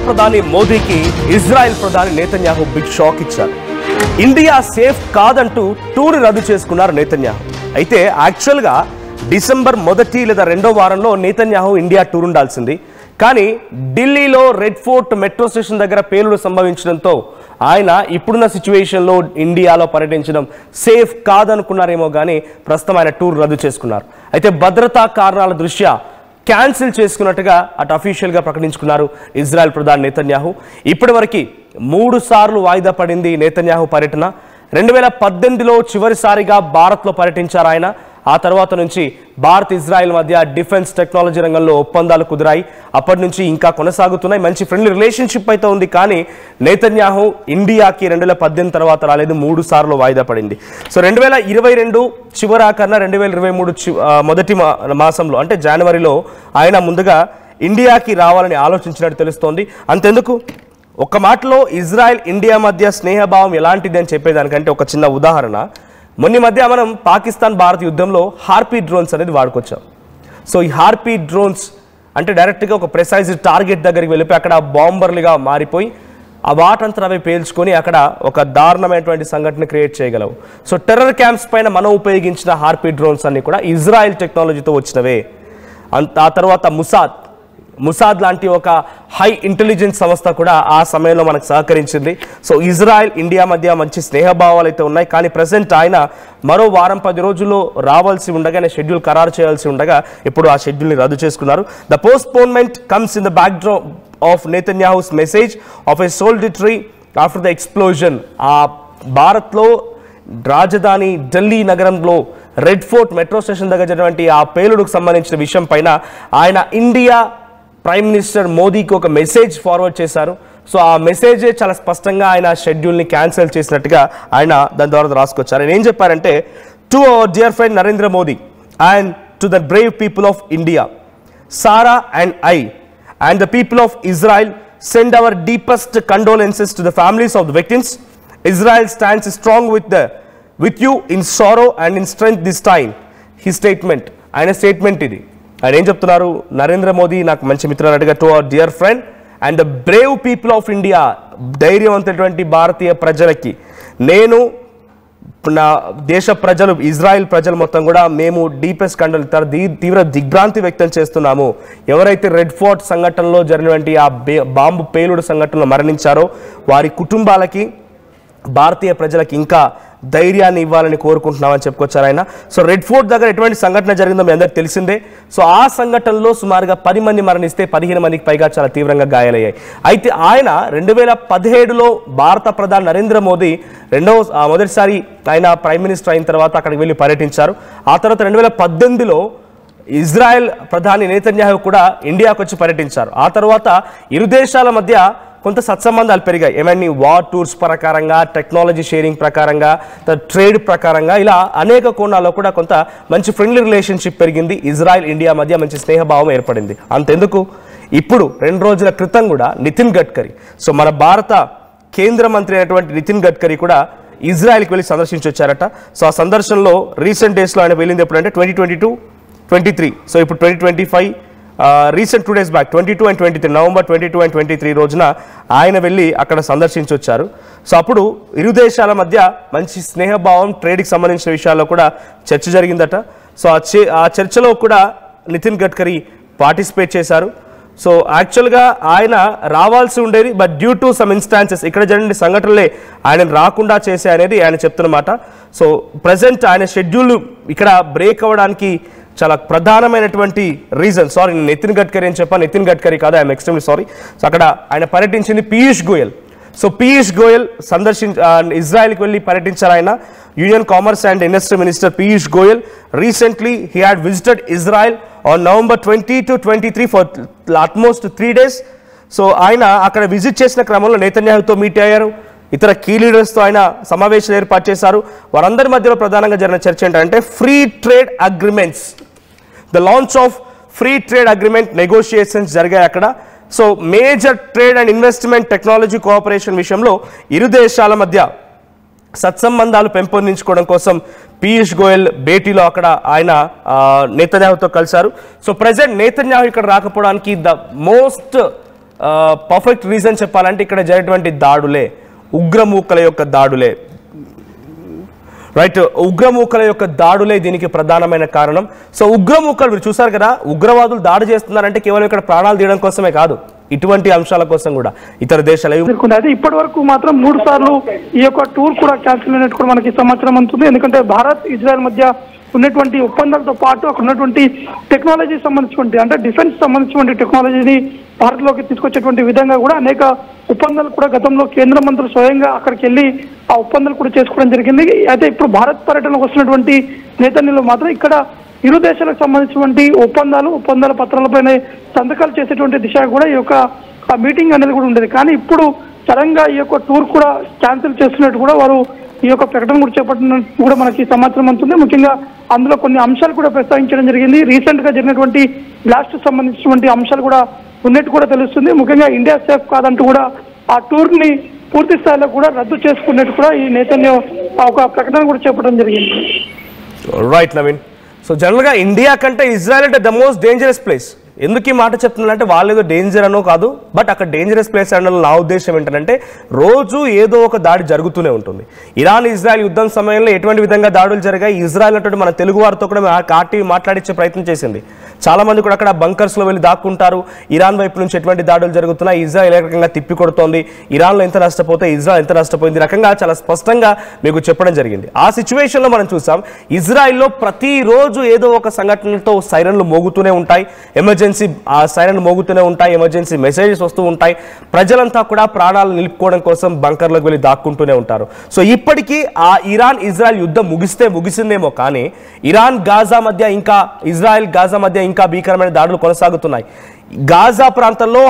ప్రధాని మోదీకి ఇజ్రాయెల్ ప్రధాని నెతన్యాహు బిగ్ షాక్ ఇచ్చారు. ఇండియా సేఫ్ కాదంటూ టూర్ రద్దు చేసుకున్నారు నెతన్యాహు. అయితే యాక్చువల్గా డిసెంబర్ మొదటి లేదా రెండో వారంలో నెతన్యాహు ఇండియా టూర్ ఉండాల్సింది. కానీ ఢిల్లీలో రెడ్ ఫోర్ట్ మెట్రో స్టేషన్ దగ్గర పేలుడు సంభవించడంతో ఆయన ఇప్పుడున్న సిచ్యువేషన్లో ఇండియాలో పర్యటించడం సేఫ్ కాదనుకున్నారేమో కానీ ప్రస్తుతం ఆయన టూర్ రద్దు చేసుకున్నారు. అయితే భద్రతా కారణాల దృష్ట్యా క్యాన్సిల్ చేసుకున్నట్టుగా అటు అఫీషియల్గా ప్రకటించుకున్నారు ఇజ్రాయెల్ ప్రధాని నెతన్యాహు. ఇప్పటివరకు 3 సార్లు వాయిదా పడింది నెతన్యాహు పర్యటన. 2018లో చివరిసారిగా భారత్లో పర్యటించారు ఆయన. ఆ తర్వాత నుంచి భారత్ ఇజ్రాయెల్ మధ్య డిఫెన్స్ టెక్నాలజీ రంగంలో ఒప్పందాలు కుదిరాయి. అప్పటి నుంచి ఇంకా కొనసాగుతున్నాయి. మంచి ఫ్రెండ్లీ రిలేషన్షిప్ అయితే ఉంది. కానీ నెతన్యాహు ఇండియాకి 2018 తర్వాత రాలేదు, 3 సార్లు వాయిదా పడింది. సో 2022 చివరాకన్నా 2023 మొదటి మాసంలో అంటే జనవరిలో ఆయన ముందుగా ఇండియాకి రావాలని ఆలోచించినట్టు తెలుస్తోంది. అంతెందుకు, ఒక మాటలో ఇజ్రాయెల్ ఇండియా మధ్య స్నేహభావం ఎలాంటిది అని చెప్పేదానికంటే ఒక చిన్న ఉదాహరణ. మొన్న మధ్య మనం పాకిస్తాన్ భారత్ యుద్ధంలో హార్పీ డ్రోన్స్ అనేది వాడుకొచ్చాం. సో ఈ హార్పీ డ్రోన్స్ అంటే డైరెక్ట్గా ఒక ప్రెసైజ్డ్ టార్గెట్ దగ్గరికి వెళ్ళిపోయి అక్కడ బాంబర్లుగా మారిపోయి ఆ వాటంతా అవి పేల్చుకొని అక్కడ ఒక దారుణమైనటువంటి సంఘటన క్రియేట్ చేయగలవు. సో టెర్రర్ క్యాంప్స్ పైన మనం ఉపయోగించిన హార్పీ డ్రోన్స్ అన్ని కూడా ఇజ్రాయెల్ టెక్నాలజీతో వచ్చినవే. ఆ తర్వాత ముసాద్ లాంటి ఒక హై ఇంటెలిజెన్స్ సంస్థ కూడా ఆ సమయంలో మనకు సహకరించింది. సో ఇజ్రాయెల్ ఇండియా మధ్య మంచి స్నేహభావాలు అయితే ఉన్నాయి. కానీ ప్రెసెంట్ ఆయన మరో వారం 10 రోజుల్లో రావాల్సి ఉండగా షెడ్యూల్ ఖరారు చేయాల్సి ఉండగా ఇప్పుడు ఆ షెడ్యూల్ని రద్దు చేసుకున్నారు. The postponement comes in the backdrop of Netanyahu's message of a solidarity after the explosion. ఆ భారత్లో రాజధాని ఢిల్లీ నగరంలో రెడ్ ఫోర్ట్ మెట్రో స్టేషన్ దగ్గర జరిగినటువంటి ఆ పేలుడుకు సంబంధించిన విషయం పైన ఆయన ఇండియా ప్రైమ్ మినిస్టర్ మోదీకి ఒక మెసేజ్ ఫార్వర్డ్ చేశారు. సో ఆ మెసేజే చాలా స్పష్టంగా ఆయన షెడ్యూల్ని క్యాన్సిల్ చేసినట్టుగా ఆయన దాని ద్వారా రాసుకొచ్చారు. ఆయన ఏం చెప్పారంటే, to our dear friend Narendra Modi and to the brave people of India, Sara and I and the people of Israel send our deepest condolences to the families of the victims. Israel stands strong with you in sorrow and in strength this time. He statement, ఆయన statement ఇది. ఆయన ఏం చెప్తున్నారు, నరేంద్ర మోదీ నాకు మంచి మిత్రులు అన్నట్టుగా, to our dear friend and the brave people of India, ధైర్యవంతటువంటి భారతీయ ప్రజలకి, నేను నా దేశ ప్రజలు ఇజ్రాయెల్ ప్రజలు మొత్తం కూడా మేము డీపెస్ట్ కండోలెన్స్ తీవ్ర దిగ్భ్రాంతి వ్యక్తం చేస్తున్నాము. ఎవరైతే రెడ్ ఫోర్ట్ సంఘటనలో జరిగినటువంటి ఆ బాంబు పేలుడు సంఘటనలో మరణించారో వారి కుటుంబాలకి భారతీయ ప్రజలకి ఇంకా ధైర్యాన్ని ఇవ్వాలని కోరుకుంటున్నామని చెప్పుకొచ్చారు ఆయన. సో రెడ్ ఫోర్ట్ దగ్గర ఎటువంటి సంఘటన జరిగిందో మీ అందరికీ తెలిసిందే. సో ఆ సంఘటనలో సుమారుగా 10 మంది మరణిస్తే 15 మందికి పైగా చాలా తీవ్రంగా గాయాలయ్యాయి. అయితే ఆయన 2017లో భారత ప్రధాని నరేంద్ర మోదీ మొదటిసారి ఆయన ప్రైమ్ మినిస్టర్ అయిన తర్వాత అక్కడికి వెళ్ళి పర్యటించారు. ఆ తర్వాత 2018లో ఇజ్రాయెల్ ప్రధాని నెతన్యాహు కూడా ఇండియాకు వచ్చి పర్యటించారు. ఆ తర్వాత ఇరు దేశాల మధ్య కొంత సత్సంబంధాలు పెరిగాయి. ఏమైనా వార్ టూర్స్ ప్రకారంగా, టెక్నాలజీ షేరింగ్ ప్రకారంగా, ట్రేడ్ ప్రకారంగా, ఇలా అనేక కోణాల్లో కూడా కొంత మంచి ఫ్రెండ్లీ రిలేషన్షిప్ పెరిగింది. ఇజ్రాయెల్ ఇండియా మధ్య మంచి స్నేహభావం ఏర్పడింది. అంతెందుకు, ఇప్పుడు 2 రోజుల క్రితం కూడా నితిన్ గడ్కరీ, సో మన భారత కేంద్ర మంత్రి అయినటువంటి నితిన్ గడ్కరీ కూడా ఇజ్రాయెల్కి వెళ్ళి సందర్శించి వచ్చారట. సో ఆ సందర్శనలో రీసెంట్ డేస్లో ఆయన వెళ్ళింది ఎప్పుడంటే 2022-23. సో ఇప్పుడు 2025 recent 2 days back 22 and 23 November 22 and 23 రోజున ఆయన వెళ్ళి అక్కడ సందర్శించి వచ్చారు. సో అప్పుడు ఇరు దేశాల మధ్య మంచి స్నేహభావం, ట్రేడ్కి సంబంధించిన విషయాల్లో కూడా చర్చ జరిగిందట. సో ఆ చర్చలో కూడా నితిన్ గడ్కరీ పార్టిసిపేట్ చేశారు. సో యాక్చువల్గా ఆయన రావాల్సి ఉండేది, but due to some instances ఇక్కడ జరిగిన సంఘటనలే ఆయన రాకుండా చేసే అనేది ఆయన చెప్తున్నమాట. సో ప్రజెంట్ ఆయన షెడ్యూల్ ఇక్కడ బ్రేక్ అవ్వడానికి చాలా ప్రధానమైనటువంటి రీజన్, సారీ నితిన్ గడ్కరీ అని చెప్పాను, నితిన్ గడ్కరీ కాదు, ఐఎమ్ ఎక్స్ట్రీమ్లీ సారీ. సో అక్కడ ఆయన పర్యటించింది పీయూష్ గోయల్. సో పీయూష్ గోయల్ ఇజ్రాయెల్కి వెళ్ళి పర్యటించారు ఆయన. Union commerce and industry minister Piyush Goyal recently he had visited Israel on November 20 to 23 for almost 3 days. So ఆయన అక్కడ విజిట్ చేసిన క్రమంలో నెతన్యాహుతో మీట్ అయ్యారు. ఇతర కీ లీడర్స్తో ఆయన సమావేశాలు ఏర్పాటు చేశారు. వారందరి మధ్యలో ప్రధానంగా జరిగిన చర్చ ఏంటంటే free trade agreements, the launch of free trade agreement negotiations జరిగాయి అక్కడ. So major trade and investment technology cooperation విషయంలో ఇరు దేశాల మధ్య సత్సంబంధాలు పెంపొందించుకోవడం కోసం పీయూష్ గోయల్ భేటీలో అక్కడ ఆయన నెతన్యాహుతో కలిశారు. సో ప్రెజెంట్ నెతన్యాహు ఇక్కడ రాకపోవడానికి ద మోస్ట్ పర్ఫెక్ట్ రీజన్ చెప్పాలంటే ఇక్కడ జరిగినటువంటి దాడులే, ఉగ్రమూకల యొక్క దాడులే, రైట్, ఉగ్రమూకల యొక్క దాడులే దీనికి ప్రధానమైన కారణం. సో ఉగ్రమూకలు మీరు చూసారు కదా, ఉగ్రవాదులు దాడి చేస్తున్నారంటే కేవలం ఇక్కడ ప్రాణాలు తీయడం కోసమే కాదు, ఇటువంటి అంశాల కోసం కూడా ఇతర దేశాలు. అయితే ఇప్పటి వరకు మాత్రం 3 సార్లు ఈ యొక్క టూర్ కూడా క్యాన్సిల్ అయినట్టు కూడా మనకి సమాచారం అందుతుంది. ఎందుకంటే భారత్ ఇజ్రాయెల్ మధ్య ఉన్నటువంటి ఒప్పందాలతో పాటు అక్కడ ఉన్నటువంటి టెక్నాలజీ సంబంధించినటువంటి అంటే డిఫెన్స్ సంబంధించినటువంటి టెక్నాలజీని భారత్లోకి తీసుకొచ్చేటువంటి విధంగా కూడా అనేక ఒప్పందాలు కూడా గతంలో కేంద్ర మంత్రులు స్వయంగా అక్కడికి వెళ్ళి ఆ ఒప్పందాలు కూడా చేసుకోవడం జరిగింది. అయితే ఇప్పుడు భారత్ పర్యటనకు వస్తున్నటువంటి నేతలు మాత్రం ఇక్కడ ఇరు దేశాలకు సంబంధించినటువంటి ఒప్పందాల పత్రాలపైన సంతకాలు చేసేటువంటి దిశ కూడా ఈ యొక్క మీటింగ్ అనేది కూడా ఉండేది. కానీ ఇప్పుడు సడన్ గా ఈ యొక్క టూర్ కూడా క్యాన్సిల్ చేస్తున్నట్టు కూడా వారు ఈ యొక్క ప్రకటన కూడా చేపట్టినట్టు కూడా మనకి సమాచారం అందుతుంది. ముఖ్యంగా అందులో కొన్ని అంశాలు కూడా ప్రస్తావించడం జరిగింది. రీసెంట్ గా జరిగినటువంటి బ్లాస్ట్ సంబంధించినటువంటి అంశాలు కూడా ఉన్నట్టు కూడా తెలుస్తుంది. ముఖ్యంగా ఇండియా సేఫ్ కాదంటూ కూడా ఆ టూర్ ని పూర్తి స్థాయిలో కూడా రద్దు చేసుకున్నట్టు కూడా ఈ నేతన్యాహు ఒక ప్రకటన కూడా చేపట్టడం జరిగింది. రైట్ నవీన్, సో జనరల్గా ఇండియా కంటే ఇజ్రాయెల్ అంటే ద మోస్ట్ డేంజరస్ ప్లేస్. ఎందుకు ఈ మాట చెప్తున్నానంటే వాళ్ళు ఏదో డేంజర్ అనో కాదు, బట్ అక్కడ డేంజరస్ ప్లేస్ అనడం నా ఉద్దేశం ఏంటంటే రోజు ఏదో ఒక దాడి జరుగుతూనే ఉంటుంది. ఇరాన్ ఇజ్రాయెల్ యుద్ధం సమయంలో ఎటువంటి విధంగా దాడులు జరిగాయి, ఇజ్రాయెల్ అంటే మన తెలుగు వారితో కూడా ఆర్టీవీ మాట్లాడించే ప్రయత్నం చేసింది. చాలా మంది కూడా అక్కడ బంకర్స్లో వెళ్ళి దాక్కుంటారు. ఇరాన్ వైపు నుంచి ఎటువంటి దాడులు జరుగుతున్నాయి, ఇజ్రాయెల్ ఏ రకంగా తిప్పికొడుతోంది, ఇరాన్లో ఎంత నష్టపోతే ఇజ్రాయెల్ ఎంత నష్టపోయింది, రకంగా చాలా స్పష్టంగా మీకు చెప్పడం జరిగింది. ఆ సిచ్యువేషన్లో మనం చూసాం ఇజ్రాయెల్లో ప్రతిరోజు ఏదో ఒక సంఘటనలతో సైరన్లు మోగుతూనే ఉంటాయి, ఎమర్జెన్సీ సైరన్ మోగుతూనే ఉంటాయి, ఎమర్జెన్సీ మెసేజెస్ వస్తూ ఉంటాయి. ప్రజలంతా కూడా ప్రాణాలు నిలుపుకోవడం కోసం బంకర్లకు వెళ్ళి దాక్కుంటూనే ఉంటారు. సో ఇప్పటికీ ఆ ఇరాన్ ఇజ్రాయెల్ యుద్ధం ముగిసిందేమో కానీ ఇరాన్ గాజా మధ్య ఇంకా ఇజ్రాయెల్ గాజా మధ్య ఇంకా భీకరమైన దాడులు కొనసాగుతున్నాయి. గాజా ప్రాంతంలో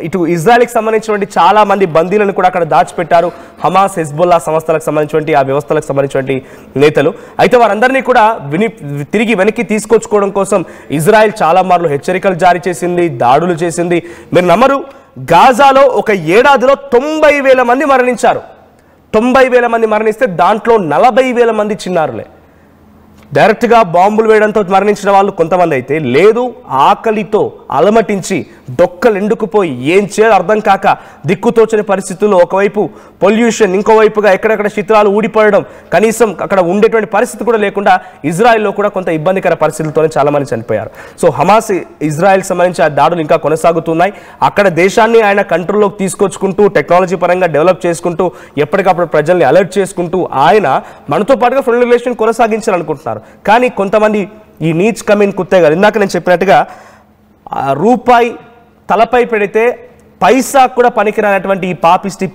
ఇటు ఇజ్రాయెల్కి సంబంధించినటువంటి చాలా మంది బందీలను కూడా అక్కడ దాచిపెట్టారు హమాస్, హెజ్బుల్లా సంస్థలకు సంబంధించినటువంటి ఆ వ్యవస్థలకు సంబంధించినటువంటి నేతలు. అయితే వారందరినీ కూడా తిరిగి వెనక్కి తీసుకొచ్చుకోవడం కోసం ఇజ్రాయెల్ చాలా మార్లు హెచ్చరికలు జారీ చేసింది, దాడులు చేసింది. మీరు నమ్మరు, గాజాలో ఒక ఏడాదిలో 90,000 మంది మరణించారు. 90,000 మంది మరణిస్తే దాంట్లో 40,000 మంది చిన్నారులే. డైరెక్ట్గా బాంబులు వేయడంతో మరణించిన వాళ్ళు కొంతమంది అయితే లేదు, ఆకలితో అలమటించి డొక్కలు ఎండుకుపోయి ఏం చేయాలో అర్థం కాక దిక్కుతోచని పరిస్థితుల్లో ఒకవైపు పొల్యూషన్, ఇంకోవైపుగా ఎక్కడెక్కడ చిత్రాలు ఊడిపడడం, కనీసం అక్కడ ఉండేటువంటి పరిస్థితి కూడా లేకుండా ఇజ్రాయెల్లో కూడా కొంత ఇబ్బందికర పరిస్థితులతోనే చాలా మంది చనిపోయారు. సో హమాస్ ఇజ్రాయెల్కి సంబంధించి ఆ దాడులు ఇంకా కొనసాగుతున్నాయి. అక్కడ దేశాన్ని ఆయన కంట్రోల్లోకి తీసుకొచ్చుకుంటూ టెక్నాలజీ పరంగా డెవలప్ చేసుకుంటూ ఎప్పటికప్పుడు ప్రజల్ని అలర్ట్ చేసుకుంటూ ఆయన మనతో పాటుగా ఫ్రెండ్ రిలేషన్ కొనసాగించాలనుకుంటున్నారు. కానీ కొంతమంది ఈ నీచ్ కమీన్ కుత్తే గారు ఇందాక నేను చెప్పినట్టుగా రూపాయి తలపై పెడితే పైసా కూడా పనికిరానటువంటి ఈ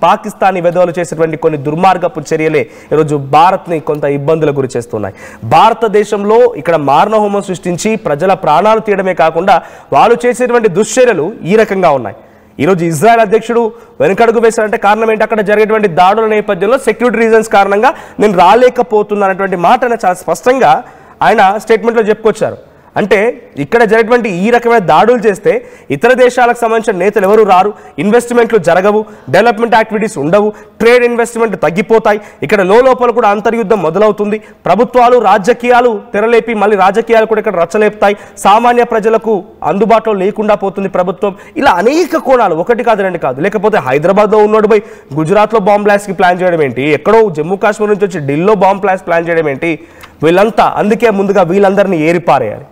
పాకిస్తానీ వెధవలు చేసేటువంటి కొన్ని దుర్మార్గపు చర్యలే ఈరోజు భారత్ని కొంత ఇబ్బందులకు గురి చేస్తున్నాయి. భారతదేశంలో ఇక్కడ మారణహోమం సృష్టించి ప్రజల ప్రాణాలు తీయడమే కాకుండా వాళ్ళు చేసేటువంటి దుశ్చర్యలు ఈ రకంగా ఉన్నాయి. ఈరోజు ఇజ్రాయెల్ అధ్యక్షుడు వెనుకడుగు వేశారంటే కారణం ఏంటి, అక్కడ జరిగేటువంటి దాడుల నేపథ్యంలో సెక్యూరిటీ రీజన్స్ కారణంగా నేను రాలేకపోతున్నానటువంటి మాటను చాలా స్పష్టంగా ఆయన స్టేట్మెంట్లో చెప్పుకొచ్చారు. అంటే ఇక్కడ జరిగేటువంటి ఈ రకమైన దాడులు చేస్తే ఇతర దేశాలకు సంబంధించిన నేతలు ఎవరు రారు, ఇన్వెస్ట్మెంట్లు జరగవు, డెవలప్మెంట్ యాక్టివిటీస్ ఉండవు, ట్రేడ్ ఇన్వెస్ట్మెంట్ తగ్గిపోతాయి. ఇక్కడ లోపల కూడా అంతర్యుద్ధం మొదలవుతుంది. ప్రభుత్వాలు రాజకీయాలు తెరలేపి మళ్ళీ రాజకీయాలు కూడా ఇక్కడ రచ్చలేపుతాయి. సామాన్య ప్రజలకు అందుబాటులో లేకుండా పోతుంది ప్రభుత్వం. ఇలా అనేక కోణాలు, ఒకటి కాదు రెండు కాదు. లేకపోతే హైదరాబాద్లో ఉన్నోడు పోయి గుజరాత్లో బాంబ్ బ్లాస్ట్కి ప్లాన్ చేయడం ఏంటి, ఎక్కడో జమ్మూ కాశ్మీర్ నుంచి వచ్చి ఢిల్లీలో బాంబ్ బ్లాస్ట్ ప్లాన్ చేయడం ఏంటి, వీళ్ళంతా అందుకే ముందుగా వీళ్ళందరినీ ఏరిపారేయాలి.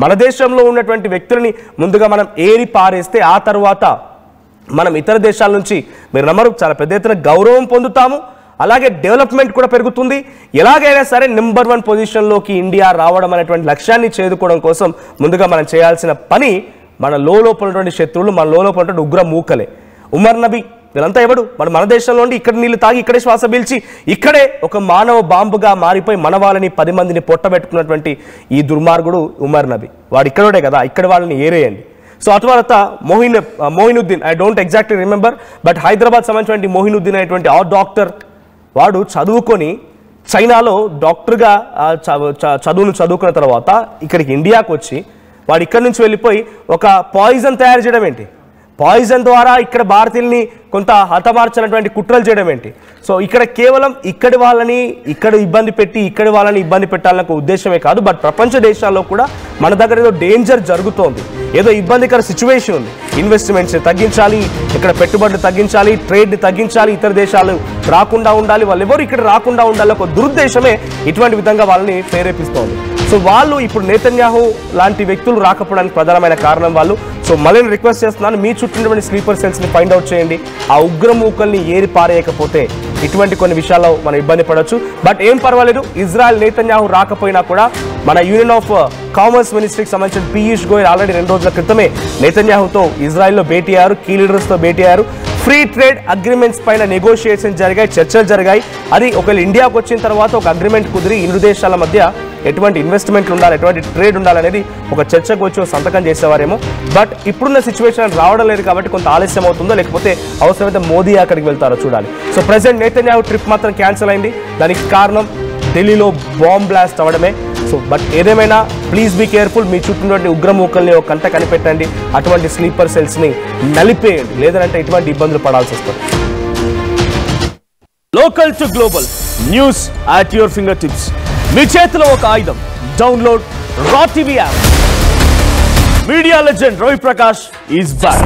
మన దేశంలో ఉన్నటువంటి వ్యక్తులని ముందుగా మనం ఏరి పారేస్తే ఆ తర్వాత మనం ఇతర దేశాల నుంచి మీరు నమ్మరు చాలా పెద్ద ఎత్తున గౌరవం పొందుతాము, అలాగే డెవలప్మెంట్ కూడా పెరుగుతుంది. ఎలాగైనా సరే నెంబర్ 1 పొజిషన్లోకి ఇండియా రావడం అనేటువంటి లక్ష్యాన్ని చేరుకోవడం కోసం ముందుగా మనం చేయాల్సిన పని మన లోపలటువంటి శత్రువులు, మన లోపలటువంటి ఉగ్ర మూకలే. ఉమర్ నబీ వీళ్ళంతా ఎవడు, మన దేశంలో ఉండి ఇక్కడ నీళ్ళు తాగి ఇక్కడే శ్వాస పీల్చి ఇక్కడే ఒక మానవ బాంబుగా మారిపోయి మన వాళ్ళని 10 మందిని పొట్టబెట్టుకున్నటువంటి ఈ దుర్మార్గుడు ఉమర్ నబీ. వాడు ఇక్కడే కదా, ఇక్కడ వాళ్ళని ఏరేయండి. సో ఆ తర్వాత Moinuddin, I don't exactly remember, but Hyderabad సంబంధించినటువంటి మొయినుద్దీన్ అనేటువంటి ఆ డాక్టర్ వాడు చదువుకొని చైనాలో డాక్టర్గా చదువుకున్న తర్వాత ఇక్కడికి ఇండియాకు వచ్చి వాడు ఇక్కడి నుంచి వెళ్ళిపోయి ఒక పాయిజన్ తయారు చేయడం ఏంటి, పాయిజన్ ద్వారా ఇక్కడ భారతీయుల్ని కొంత హతమార్చినటువంటి కుట్రలు చేయడం ఏంటి. సో ఇక్కడ కేవలం ఇక్కడి వాళ్ళని ఇబ్బంది పెట్టాలన్న ఉద్దేశమే కాదు, బట్ ప్రపంచ దేశాల్లో కూడా మన దగ్గర ఏదో డేంజర్ జరుగుతోంది, ఏదో ఇబ్బందికర సిచ్యువేషన్ ఉంది, ఇన్వెస్ట్మెంట్స్ తగ్గించాలి, ఇక్కడ పెట్టుబడులు తగ్గించాలి, ట్రేడ్ తగ్గించాలి, ఇతర దేశాలు రాకుండా ఉండాలి, వాళ్ళు ఎవరు ఇక్కడ రాకుండా ఉండాలి, ఒక దురుద్దేశమే ఇటువంటి విధంగా వాళ్ళని ప్రేరేపిస్తోంది. సో వాళ్ళు ఇప్పుడు నేతన్యాహు లాంటి వ్యక్తులు రాకపోవడానికి ప్రధానమైన కారణం వాళ్ళు. సో మళ్ళీ రిక్వెస్ట్ చేస్తున్నాను, మీ చుట్టూ స్లీపర్ సెల్స్ని ఫైండ్ అవుట్ చేయండి. ఆ ఉగ్రమూకల్ని ఏరి పారేయకపోతే ఇటువంటి కొన్ని విషయాల్లో మనం ఇబ్బంది పడవచ్చు. బట్ ఏం పర్వాలేదు, ఇజ్రాయెల్ నేతన్యాహు రాకపోయినా కూడా మన యూనియన్ ఆఫ్ కామర్స్ మినిస్ట్రీకి సంబంధించిన పీయూష్ గోయల్ ఆల్రెడీ 2 రోజుల క్రితమే నేతన్యాహుతో ఇజ్రాయెల్లో భేటీ అయ్యారు, కీ లీడర్స్తో భేటీ అయ్యారు. ఫ్రీ ట్రేడ్ అగ్రిమెంట్స్ పైన నెగోషియేషన్ జరిగాయి, చర్చలు జరిగాయి. అది ఒకవేళ ఇండియాకు వచ్చిన తర్వాత ఒక అగ్రిమెంట్ కుదిరి ఇరు దేశాల మధ్య ఎటువంటి ఇన్వెస్ట్మెంట్లు ఉండాలి, ఎటువంటి ట్రేడ్ ఉండాలనేది ఒక చర్చకు వచ్చి సంతకం చేసేవారేమో. బట్ ఇప్పుడున్న సిచ్యువేషన్ రావడం లేదు కాబట్టి కొంత ఆలస్యం అవుతుందో, లేకపోతే అవసరమైతే మోదీ అక్కడికి వెళ్తారో చూడాలి. సో ప్రెసెంట్ నేతన్యాహు ట్రిప్ మాత్రం క్యాన్సిల్ అయింది. దానికి కారణం ఢిల్లీలో బాంబ్ బ్లాస్ట్ అవ్వడమే. సో బట్ ఏదేమైనా ప్లీజ్ బీ కేర్ఫుల్, మీ చుట్టూ ఉగ్రమూకల్ని ఒక కంట కనిపెట్టండి, అటువంటి స్లీపర్ సెల్స్ని నలిపేయండి, లేదంటే ఇటువంటి ఇబ్బందులు పడాల్సి వస్తుంది. Local to global news at your finger tips. మీ చేతిలో ఒక ఆయుధం, download Raw TV app. Media legend Ravi Prakash is back.